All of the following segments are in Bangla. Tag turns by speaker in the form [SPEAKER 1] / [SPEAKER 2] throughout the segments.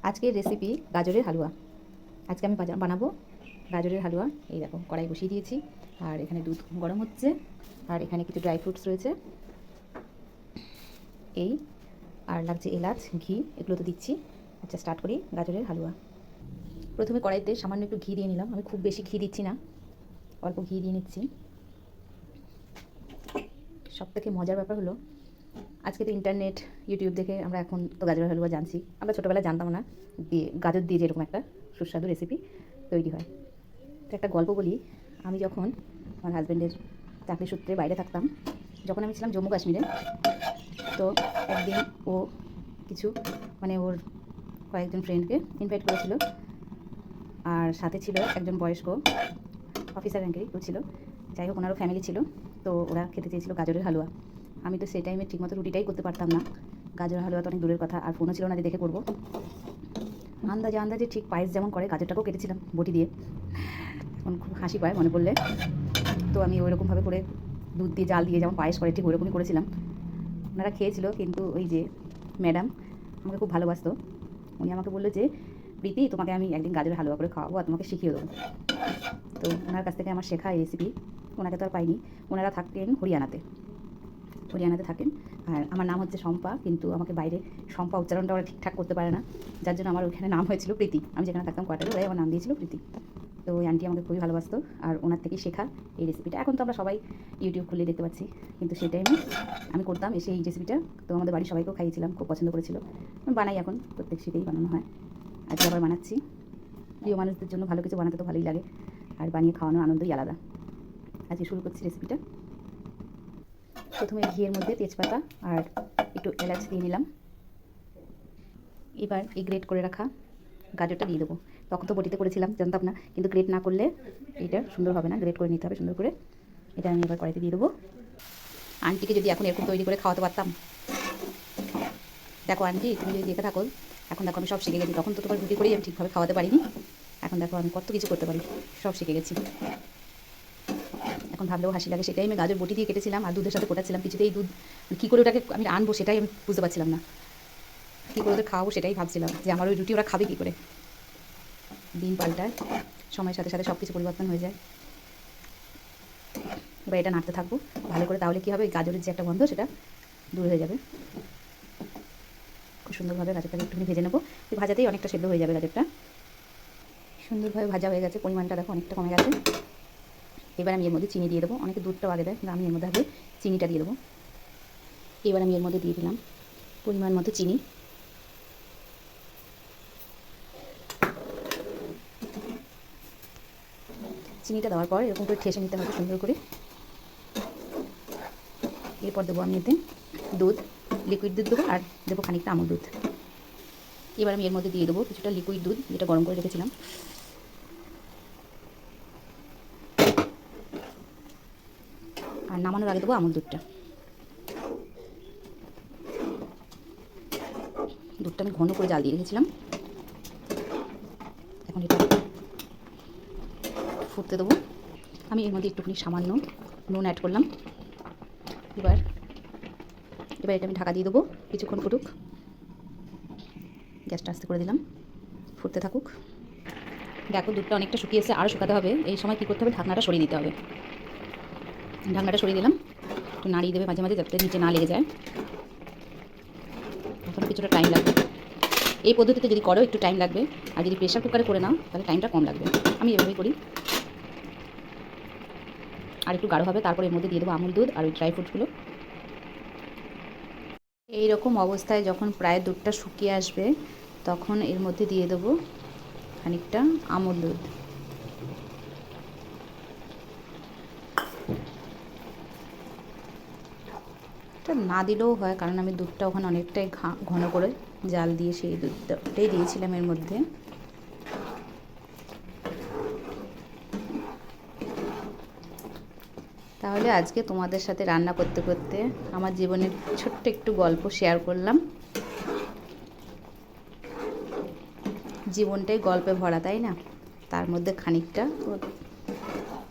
[SPEAKER 1] আজকের রেসিপি গাজরের হালুয়া। আজকে আমি বানাবো গাজরের হালুয়া। এই দেখো কড়াই বসিয়ে দিয়েছি, আর এখানে দুধ গরম হচ্ছে, আর এখানে কিছু ড্রাই ফ্রুটস রয়েছে, এই আর লাগছে এলাচ, ঘি, এগুলো তো দিচ্ছি। আচ্ছা, স্টার্ট করি গাজরের হালুয়া। প্রথমে কড়াইতে সামান্য একটু ঘি দিয়ে নিলাম। আমি খুব বেশি ঘি দিচ্ছি না, অল্প ঘি দিয়ে নিচ্ছি। সবথেকে মজার ব্যাপার হলো, আজকে তো ইন্টারনেট, ইউটিউব দেখে আমরা এখন তো গাজরের হালুয়া জানছি। আমরা ছোটোবেলায় জানতাম না দিয়ে গাজর দিয়ে যেরকম একটা সুস্বাদু রেসিপি তৈরি হয়। তো একটা গল্প বলি। আমি যখন আমার হাজব্যান্ডের চাকরি সূত্রে বাইরে থাকতাম, যখন আমি ছিলাম জম্মু কাশ্মীরে, তো একদিন ও কিছু ওর কয়েকজন ফ্রেন্ডকে ইনভাইট করেছিল, আর সাথে ছিল একজন বয়স্ক অফিসার র্যাঙ্কেরই কেউ ছিল। যাই হোক, ওনারও ফ্যামিলি ছিল। তো ওরা খেতে চেয়েছিল গাজরের হালুয়া। আমি তো সেই টাইমে ঠিকমতো রুটিটাই করতে পারতাম না, গাজরের হালুয়া তো অনেক দূরের কথা, আর ফোনও ছিল না যে দেখে করবো। আন্দাজে ঠিক পায়েস যেমন করে গাজরটাকেও কেটেছিলাম বটি দিয়ে। এখন খুব হাসি পায় মনে পড়লে। তো আমি ওইরকমভাবে করে দুধ দিয়ে জাল দিয়ে যেমন পায়েস করে ঠিক ওইরকমই করেছিলাম। ওনারা খেয়েছিল, কিন্তু ওই যে ম্যাডাম আমাকে খুব ভালোবাসতো, উনি আমাকে বললো যে, প্রীতি, তোমাকে আমি একদিন গাজরের হালুয়া করে খাওয়াবো আর তোমাকে শিখিয়ে দেবো। তো ওনার কাছ থেকে আমার শেখা এই রেসিপি। ওনাকে তো আর পাইনি, ওনারা থাকেন হরিয়ানাতে থাকেন। আর আমার নাম হচ্ছে শম্পা, কিন্তু আমাকে বাইরে শম্পা উচ্চারণটা ওরা ঠিকঠাক করতে পারে না, যার জন্য আমার ওইখানে নাম হয়েছিল প্রীতি। আমি যেখানে থাকতাম কোয়ার্টারে, ওরাই আমার নাম দিয়েছিল প্রীতি। তো ওই আন্টি আমাকে খুবই ভালোবাসতো, আর ওনার থেকেই শেখা এই রেসিপিটা। এখন তো আমরা সবাই ইউটিউব খুলে দেখতে পাচ্ছি, কিন্তু সেই টাইমে আমি করতাম এসে এই রেসিপিটা। তো আমাদের বাড়ির সবাইকেও খাইয়েছিলাম, খুব পছন্দ করেছিল। আমি বানাই এখন, প্রত্যেক শীতেই বানানো হয়। আজকে আবার বানাচ্ছি। প্রিয় মানুষদের জন্য ভালো কিছু বানাতে তো ভালোই লাগে, আর বানিয়ে খাওয়ানোর আনন্দই আলাদা। আজকে শুরু করছি রেসিপিটা। প্রথমে ঘিয়ের মধ্যে তেজপাতা আর একটু এলাচ দিয়ে নিলাম। এবার এই গ্রেট করে রাখা গাজরটা দিয়ে দেবো। তখন তো বটিতে করেছিলাম, জানতাম না, কিন্তু গ্রেট না করলে এটা সুন্দর হবে না, গ্রেট করে নিতে হবে সুন্দর করে। এটা আমি এবার কড়াইতে দিয়ে দেবো। আন্টিকে যদি এখন এরকম তৈরি করে খাওয়াতে পারতাম। দেখো আন্টি, তুমি যদি দেখে থাকো, এখন দেখো আমি সব শিখে গেছি। তখন তো তোমার রুটি করেই আমি ঠিকভাবে খাওয়াতে পারিনি, এখন দেখো আমি কত কিছু করতে পারি, সব শিখে গেছি। এখন ভাবলেও হাসি লাগে। সেটাই আমি গাজর বটি দিয়ে কেটেছিলাম আর দুধের সাথে কোটাচ্ছিলাম। কিছুতেই দুধ কী করে ওটাকে আমি আনবো সেটাই আমি বুঝতে পারছিলাম না, কী করে ওদের খাওয়াবো সেটাই ভাবছিলাম, যে আমার ওই রুটি ওরা খাবে কী করে। দিন পাল্টায়, সময়ের সাথে সাথে সব কিছু পরিবর্তন হয়ে যায়। এবার এটা নাড়তে থাকবো ভালো করে, তাহলে কী হবে, ওই গাজরের যে একটা গন্ধ সেটা দূর হয়ে যাবে। খুব সুন্দরভাবে গাজরটাকে একটুখানি ভেজে নেবো। ভাজাতেই অনেকটা সেদ্ধ হয়ে যাবে গাজরটা। সুন্দরভাবে ভাজা হয়ে গেছে, পরিমাণটা দেখো অনেকটা কমে গেছে। এবার আমি এর মধ্যে চিনি দিয়ে দেবো। অনেকে দুধটাও আগে দেয়, কিন্তু আমি এর মধ্যে আগে চিনিটা দিয়ে দেবো। এবার আমি এর মধ্যে দিয়ে দিলাম পরিমাণ মতো চিনি। চিনিটা দেওয়ার পর এরকম করে ঠেসে নিতে হবে সুন্দর করে। এরপর দেবো আমি এতে দুধ, লিকুইড দুধ দেবো, আর দেবো খানিকটা আমুল দুধ। এবার আমি এর মধ্যে দিয়ে দেবো কিছুটা লিকুইড দুধ, যেটা গরম করে রেখেছিলাম। আর নামানোর আগে দেবো আমুল দুধটা। দুধটা আমি ঘন করে জাল দিয়ে রেখেছিলাম। এখন এটা ফুটতে দেবো। আমি এর মধ্যে একটুখানি সামান্য নুন অ্যাড করলাম। এবার এটা আমি ঢাকা দিয়ে দেবো, কিছুক্ষণ ফুটুক। গ্যাসটা আস্তে করে দিলাম, ফুটতে থাকুক। দেখো দুধটা অনেকটা শুকিয়েছে, আরও শুকাতে হবে। এই সময় কী করতে হবে, ঢাকনাটা সরিয়ে দিতে হবে। ঢাকনাটা সরিয়ে দিলাম, একটু নাড়িয়ে দেবে মাঝে মাঝে, যাতে নিচে না লেগে যায়। এখন কিছুটা টাইম লাগবে। এই পদ্ধতিতে যদি করো একটু টাইম লাগবে, আর যদি প্রেশার কুকারে করে নাও তাহলে টাইমটা কম লাগবে। আমি এভাবেই করি। আর একটু গাঢ় হবে, তারপর এর মধ্যে দিয়ে দেবো আমুল দুধ আর ওই ড্রাই ফ্রুটসগুলো। এইরকম অবস্থায় যখন প্রায় দুধটা শুকিয়ে আসবে, তখন এর মধ্যে দিয়ে দেবো খানিকটা আমুল দুধ। এটা না দিলেও হয়, কারণ আমি দুধটা ওখানে অনেকটাই ঘন করে জাল দিয়ে সেই দুধটাই দিয়েছিলাম এর মধ্যে। তাহলে আজকে তোমাদের সাথে রান্না করতে করতে আমার জীবনের ছোট্ট একটু গল্প শেয়ার করলাম। জীবনটাই গল্পে ভরা, তাই না? তার মধ্যে খানিকটা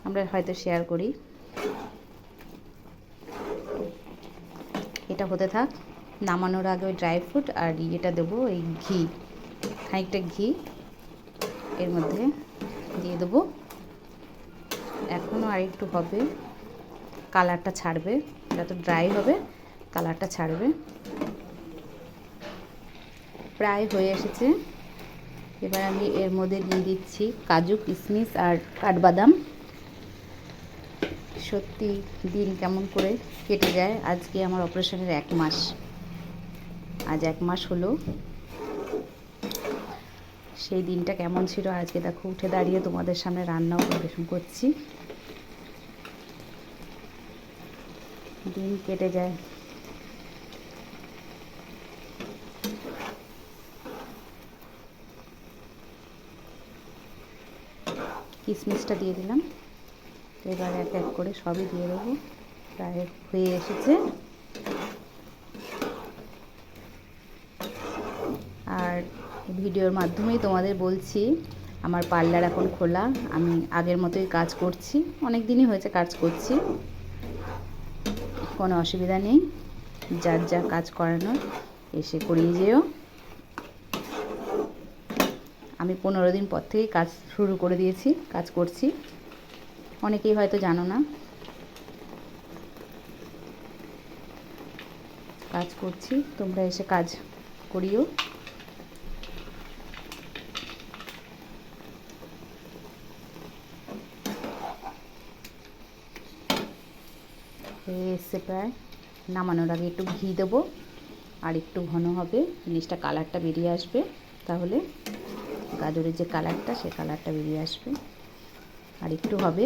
[SPEAKER 1] আমরা হয়তো শেয়ার করি। এটা হতে থাক, নামানোর আগে ওই ড্রাই ফ্রুট আর ইয়েটা দেবো, এই ঘি। খানিকটা ঘি এর মধ্যে দিয়ে দেবো। এখনও আরেকটু হবে, কালারটা ছাড়বে, যত ড্রাই হবে কালারটা ছাড়বে। প্রায় হয়ে এসেছে। এবার আমি এর মধ্যে দিয়ে দিচ্ছি কাজু, কিশমিশ আর কাঠবাদাম। সত্যি দিন কেমন করে কেটে যায়। আজকে আমার অপারেশনের 1 মাস, আজ 1 মাস হলো। সেই দিনটা কেমন ছিল, আজকে দেখো উঠে দাঁড়িয়ে তোমাদের সামনে রান্নাও পরিবেশন করছি। দিন কেটে যায়। কিশমিশটা দিয়ে দিলাম। এবার এক এক করে সবই দিয়ে দেবো। প্রায় হয়ে এসেছে। আর ভিডিওর মাধ্যমেই তোমাদের বলছি, আমার পার্লার এখন খোলা। আমি আগের মতোই কাজ করছি, অনেক দিনই হয়েছে কাজ করছি, কোনো অসুবিধা নেই। যার যা কাজ করানোর এসে করিয়ে যেও। আমি 15 দিন পর থেকেই কাজ শুরু করে দিয়েছি, কাজ করছি। অনেকেই হয়তো জানো না, কাজ করছি, তোমরা এসে কাজ করিও। এসে প্রায় নামানোর আগে একটু ঘি দেবো, আর একটু ঘন হবে জিনিসটা, কালারটা বেরিয়ে আসবে। তাহলে গাজরের যে কালারটা, সে কালারটা বেরিয়ে আসবে। আর একটু হবে।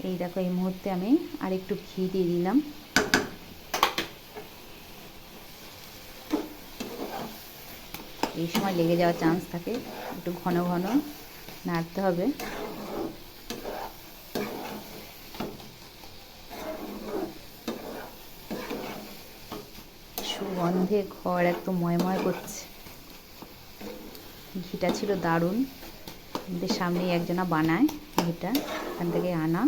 [SPEAKER 1] এই দেখো, এই মুহূর্তে আমি আর একটু ঘি দিয়ে দিলাম। এই সময় লেগে যাওয়ার চান্স থাকে, একটু ঘন ঘন নাড়তে হবে। সুগন্ধে ঘর একদম ময়ময় করছে। ঘিটা ছিল দারুণ। আমাদের সামনেই একজনা বানায় ঘিটা, এখান থেকে আনা।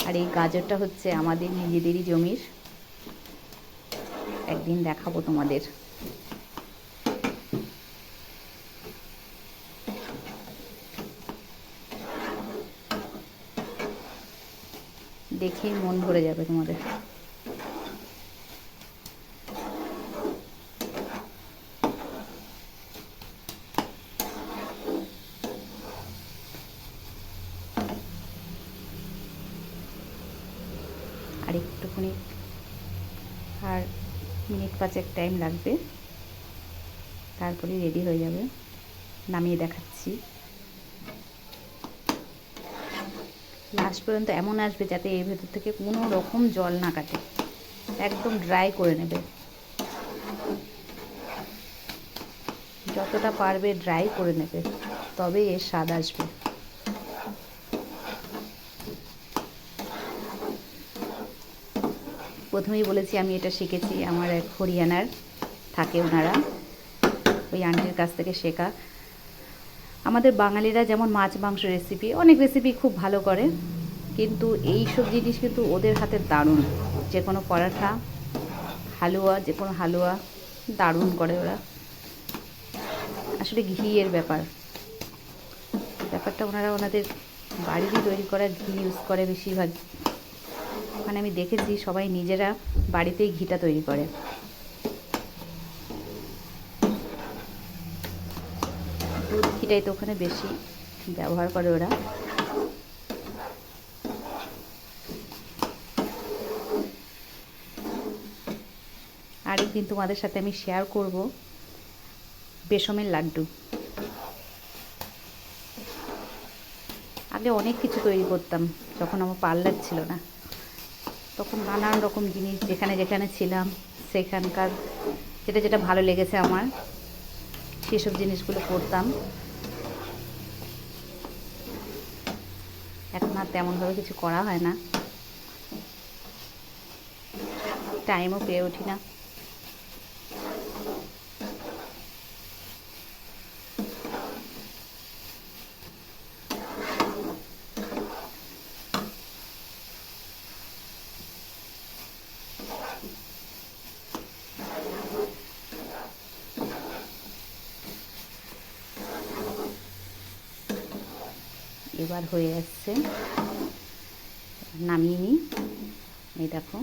[SPEAKER 1] আর এই গাজরটা হচ্ছে আমাদের নিজেদেরই জমির। একদিন দেখাবো তোমাদের। দেখেই মন ভরে যাবে তোমাদের। আর একটুখানি, আর মিনিট 5 টাইম লাগবে, তারপরে রেডি হয়ে যাবে। নামিয়ে দেখাচ্ছি। লাস্ট পর্যন্ত এমন আসবে যাতে এর ভেতর থেকে কোনো রকম জল না কাটে, একদম ড্রাই করে নেবে। যতটা পারবে ড্রাই করে নেবে, তবে এর স্বাদ আসবে। প্রথমেই বলেছি আমি এটা শিখেছি আমার এক হরিয়ানার থাকে, ওনারা ওই আন্টির কাছ থেকে শেখা। আমাদের বাঙালিরা যেমন মাছ মাংস রেসিপি, অনেক রেসিপি খুব ভালো করে, কিন্তু এই সব জিনিস কিন্তু ওদের হাতে দারুণ। যে কোনো পরাঠা, হালুয়া, যে কোনো হালুয়া দারুণ করে ওরা। আসলে ঘিয়ের ব্যাপারটা ওনারা ওনাদের বাড়িরই তৈরি করা ঘি ইউজ করে বেশিরভাগ। মানে আমি দেখেছি সবাই নিজেরা বাড়িতেই ঘিটা তৈরি করে। দুধ ঘিটাই তো ওখানে বেশি ব্যবহার করে ওরা। আর একদিন তোমাদের সাথে আমি শেয়ার করব বেসমের লাড্ডু। আগে অনেক কিছু তৈরি করতাম, যখন আমার পার্লার ছিল না, তখন নানান রকম জিনিস যেখানে যেখানে ছিলাম সেখানকার যেটা যেটা ভালো লেগেছে আমার, সেসব জিনিসগুলো করতাম। এখন আর তেমনভাবে কিছু করা হয় না, টাইমও পেয়ে উঠি না। এবার হয়ে আসছে, নামিয়ে নিই। এই দেখো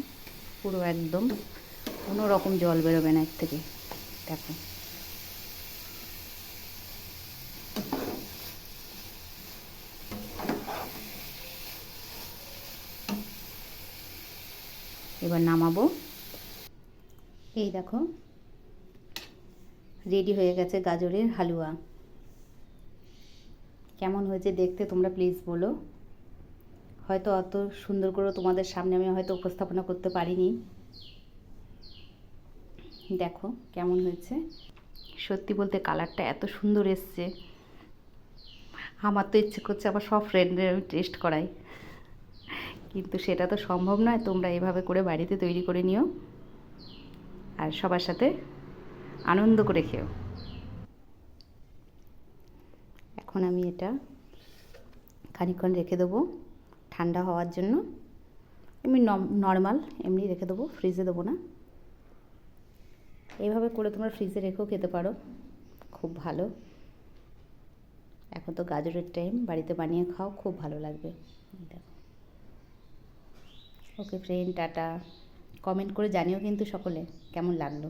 [SPEAKER 1] পুরো একদম কোনো রকম জল বেরোবে না এর থেকে, দেখো। এবার নামাবো। এই দেখো রেডি হয়ে গেছে গাজরের হালুয়া। কেমন হয়েছে দেখতে তোমরা প্লিজ বলো। হয়তো অত সুন্দর করে তোমাদের সামনে আমি হয়তো উপস্থাপনা করতে পারিনি। দেখো কেমন হয়েছে। সত্যি বলতে কালারটা এত সুন্দর এসছে, আমার তো ইচ্ছে করছে আবার সব ফ্রেন্ডদের আমি টেস্ট করাই, কিন্তু সেটা তো সম্ভব নয়। তোমরা এভাবে করে বাড়িতে তৈরি করে নিও আর সবার সাথে আনন্দ করে খেও। এখন আমি এটা খানিকক্ষণ রেখে দেবো ঠান্ডা হওয়ার জন্য। এমনি নর্মাল এমনি রেখে দেবো, ফ্রিজে দেবো না। এইভাবে করে তোমরা ফ্রিজে রেখেও খেতে পারো, খুব ভালো। এখন তো গাজরের টাইম, বাড়িতে বানিয়ে খাও, খুব ভালো লাগবে। দেখো। ওকে ফ্রেন্ড, টাটা। কমেন্ট করে জানিও কিন্তু সকলে কেমন লাগলো।